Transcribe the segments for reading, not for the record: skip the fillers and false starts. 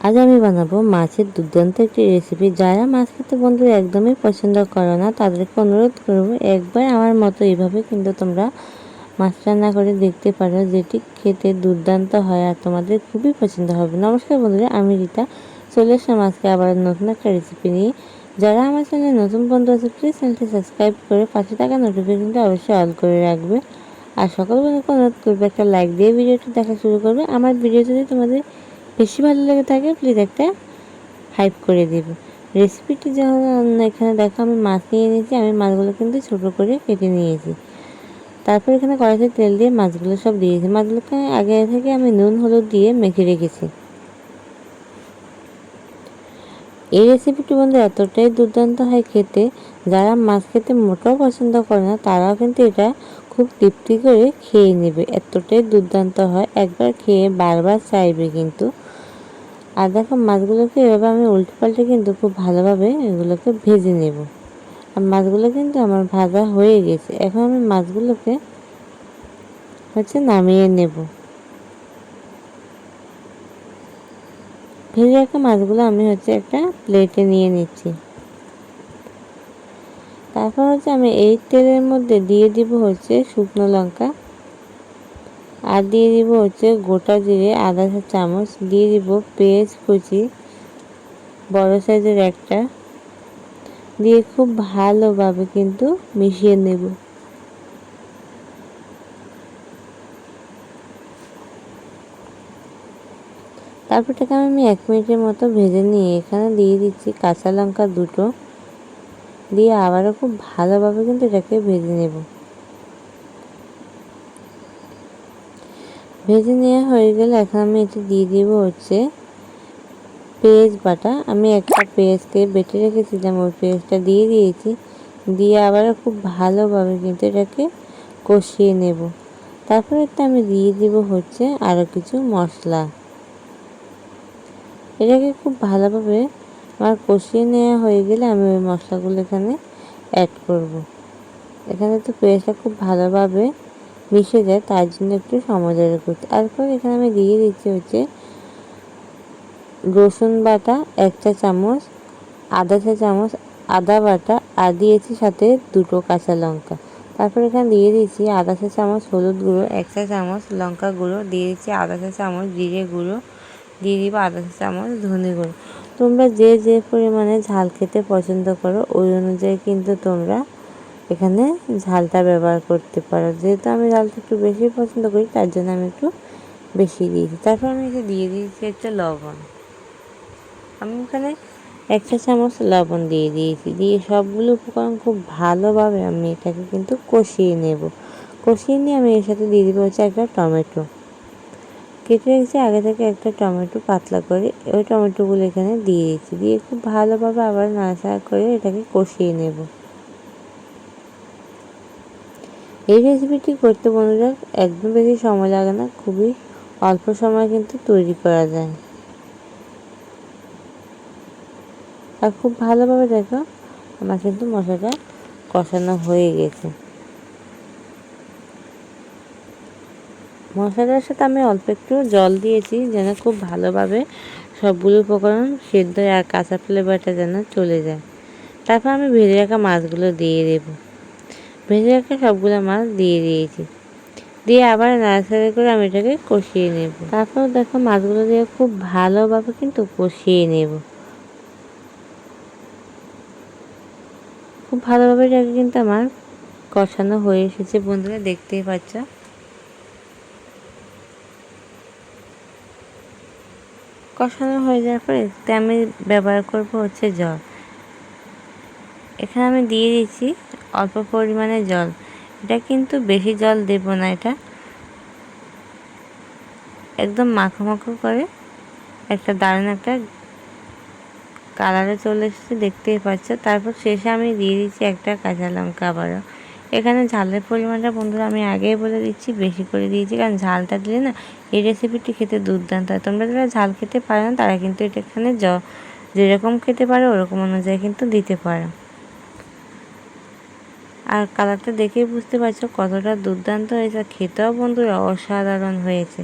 আজ আমি বানাবো মাছের দুর্দান্ত একটি রেসিপি। যারা মাছ খেতে বন্ধুরা একদমই পছন্দ করো না তাদেরকে অনুরোধ করবো একবার আমার মতো এইভাবে কিন্তু তোমরা মাছ রান্না করে দেখতে পারো, যেটি খেতে দুর্দান্ত হয় আর তোমাদের খুবই পছন্দ হবে। নমস্কার বন্ধুরা, আমি রীতা চলে আসলাম আজকে আবার নতুন একটা রেসিপি নিয়ে। যারা আমার চ্যানেলে নতুন বন্ধু আছে প্লিজ চ্যানেলটি সাবস্ক্রাইব করে পাশে থাকা নোটিফিকেশনটা অবশ্যই অল করে রাখবে। আর সকল বন্ধুকে অনুরোধ করবে একটা লাইক দিয়ে ভিডিওটি দেখা শুরু করবে। আমার ভিডিও যদি তোমাদের বেশি ভালো লেগে থাকে প্লিজ একটা হাইপ করে দেবে। রেসিপিটি যখন এখানে দেখো আমি মাছ নিয়ে নিয়েছি, আমি মাছগুলো কিন্তু ছোটো করে কেটে নিয়েছি। তারপর এখানে কড়াইতে তেল দিয়ে মাছগুলো সব দিয়েছি। মাছগুলোকে আগে থেকে আমি নুন হলুদ দিয়ে মেখে রেখেছি। এই রেসিপিটি বন্ধু এতটাই দুর্দান্ত হয় খেতে, যারা মাছ খেতে মোটেও পছন্দ করে না তারাও কিন্তু এটা খুব তৃপ্তি করে খেয়ে নেবে। এতটাই দুর্দান্ত হয়, একবার খেয়ে বারবার চাইবে কিন্তু। আর দেখো মাছগুলোকে এভাবে আমি উল্টে পাল্টে কিন্তু খুব ভালোভাবে এগুলোকে ভেজে নেব। আর মাছগুলো কিন্তু আমার ভাজা হয়ে গেছে। এখন আমি মাছগুলোকে নামিয়ে নেব। ভেজে রাখা মাছগুলো আমি একটা প্লেটে নিয়ে নিচ্ছি। তারপর আমি এই তেলের মধ্যে দিয়ে দিব শুকনো লঙ্কা, আর দিয়ে দিব গোটা জিরে আধা চামচ, দিয়ে দিব পেঁয়াজ কুচি বড় সাইজের একটা, দিয়ে খুব ভালোভাবে কিন্তু মিশিয়ে নেব। তারপর এটাকে আমি 1 মিনিটের মতো ভেজে নিয়ে এখানে দিয়ে দিচ্ছি কাঁচা লঙ্কা দুটো, দিয়ে আবারও খুব ভালোভাবে কিন্তু এটাকে ভেজে নেব। ভেজে নেওয়া হয়ে গেলে এখন আমি এটা দিয়ে দিব পেঁয়াজ বাটা। আমি একটা পেঁয়াজকে বেটে রেখেছিলাম, ওই পেঁয়াজটা দিয়ে দিয়েছি। দিয়ে আবারও খুব ভালোভাবে কিন্তু এটাকে কষিয়ে নেব। তারপর আমি দিয়ে দিব আরও কিছু মশলা। এটাকে খুব ভালোভাবে আমার কষিয়ে নেওয়া হয়ে গেলে আমি ওই মশলাগুলো এখানে অ্যাড করব। এখানে তো পেঁয়াজটা খুব ভালোভাবে মিশে যায়, তার জন্য একটু সময় ধরে করতে। তারপর এখানে আমি দিয়ে দিচ্ছি রসুন বাটা 1 চা চামচ, আধা চা চামচ আদা বাটা, আর দিয়েছি সাথে 2টো কাঁচা লঙ্কা। তারপর এখানে দিয়ে দিচ্ছি আধা চা চামচ হলুদ গুঁড়ো, 1 চা চামচ লঙ্কা গুঁড়ো, দিয়ে দিচ্ছি আধা চা চামচ জিরে গুঁড়ো, দিয়ে দিব আধা চা চামচ ধনে গুঁড়ো। তোমরা যে যে পরিমাণে ঝাল খেতে পছন্দ করো ওই অনুযায়ী কিন্তু তোমরা এখানে ঝালটা ব্যবহার করতে পারো। যেহেতু আমি ঝালটা একটু বেশি পছন্দ করি তার জন্য আমি একটু বেশি দিয়েছি। তারপর আমি দিয়ে দিয়েছি লবণ। আমি এখানে 1 চা চামচ লবণ দিয়ে দিয়েছি। দিয়ে সবগুলো উপকরণ খুব ভালোভাবে আমি এটাকে কিন্তু কষিয়ে নেব। কষিয়ে নিয়ে আমি এর সাথে দিয়ে দিব একটা টমেটো। কেটে রেখেছি আগে থেকে একটা টমেটো পাতলা করে, ওই টমেটোগুলো এখানে দিয়ে দিচ্ছি। দিয়ে খুব ভালোভাবে আবার নাড়াচাড়া করে এটাকে কষিয়ে নেব। এই রেসিপিটি করতে বন্ধুরা একদম বেশি সময় লাগে না, খুবই অল্প সময় কিন্তু তৈরি করা যায়। আর খুব ভালোভাবে দেখো আমার কিন্তু মশলাটা কষানো হয়ে গেছে। মশলাটার সাথে আমি অল্প একটু জল দিয়েছি যেন খুব ভালোভাবে সবগুলো উপকরণ সেদ্ধ আর কাঁচা ফ্লেভারটা যেন চলে যায়। তারপর আমি ভেজে রাখা মাছগুলো দিয়ে দেব। ভেজে রাখা সবগুলো মাছ দিয়ে দিয়েছি। দিয়ে আবার নাড়াচাড়া করে আমি এটাকে কষিয়ে নেব। তারপর দেখো মাছগুলো দিয়ে খুব ভালোভাবে কিন্তু কষিয়ে নেব। খুব ভালোভাবে এটাকে কিন্তু আমার কষানো হয়ে এসেছে বন্ধুরা, দেখতেই পাচ্ছ। কষানো হয়ে যাওয়ার পরে এতে আমি ব্যবহার করব জল। এখানে আমি দিয়ে দিচ্ছি অল্প পরিমাণে জল। এটা কিন্তু বেশি জল দেব না, এটা একদম মাখো মাখো করে একটা দারুণ একটা কালারে চলে এসেছে, দেখতেই পাচ্ছ। তারপর শেষে আমি দিয়ে দিচ্ছি একটা কাঁচা লঙ্কা আবারও। এখানে ঝালের পরিমাণটা বন্ধুরা আমি আগেই বলে দিচ্ছি বেশি করে দিয়েছি, কারণ ঝালটা দিলে না এই রেসিপিটি খেতে দুর্দান্ত হয়। তোমরা যারা ঝাল খেতে পারো না তারা কিন্তু এটা এখানে যেরকম খেতে পারো ওরকম অনুযায়ী কিন্তু দিতে পারো। আর কালারটা দেখেই বুঝতে পারছো কতটা দুর্দান্ত হয়েছে, খেতেও বন্ধুরা অসাধারণ হয়েছে।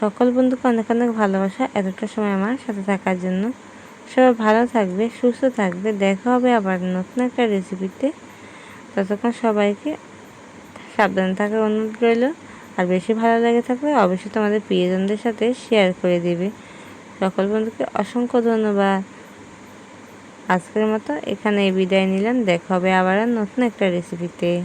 সকল বন্ধুকে অনেক অনেক ভালোবাসা এতটা সময় আমার সাথে থাকার জন্য। সবাই ভালো থাকবে, সুস্থ থাকবে। দেখা হবে আবার নতুন একটা রেসিপিতে। ততক্ষণ সবাইকে সাবধানে থাকার অনুরোধ রইল। আর বেশি ভালো লেগে থাকলে অবশ্যই তোমাদের প্রিয়জনদের সাথে শেয়ার করে দেবে। সকল বন্ধুকে অসংখ্য ধন্যবাদ। আজকের মতো এখানে বিদায় নিলাম। দেখা হবে আবার নতুন একটা রেসিপিতে।